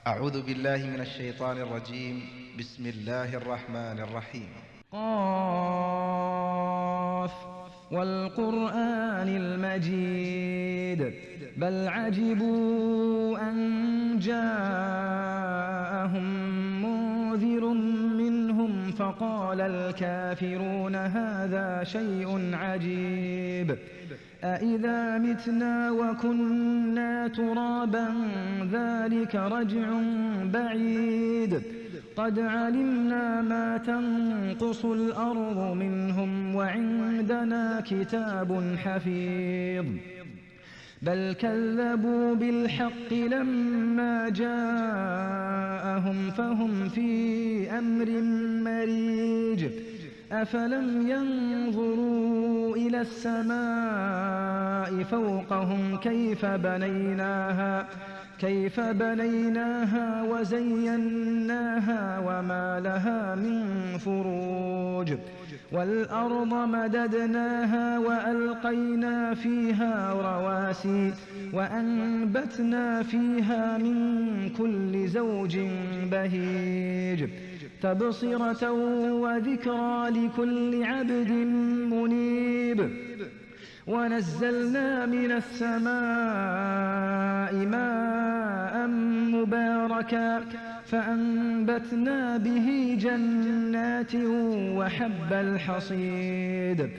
أعوذ بالله من الشيطان الرجيم. بسم الله الرحمن الرحيم. قاف والقرآن المجيد بل عجبوا أن جاءهم منذر منهم فقال الكافرون هذا شيء عجيب أإذا متنا وكنا ترابا ذلك رجع بعيد قد علمنا ما تنقص الأرض منهم وعندنا كتاب حفيظ بل كذبوا بالحق لما جاءهم فهم في أمر مريج أفلم ينظروا إلى السماء فوقهم كيف بنيناها وزيناها وما لها من فروج والأرض مددناها وألقينا فيها رواسي وأنبتنا فيها من كل زوج بهيج تبصرة وذكرى لكل عبد منيب ونزلنا من السماء ماء مباركا فأنبتنا به جنات وحب الحصيد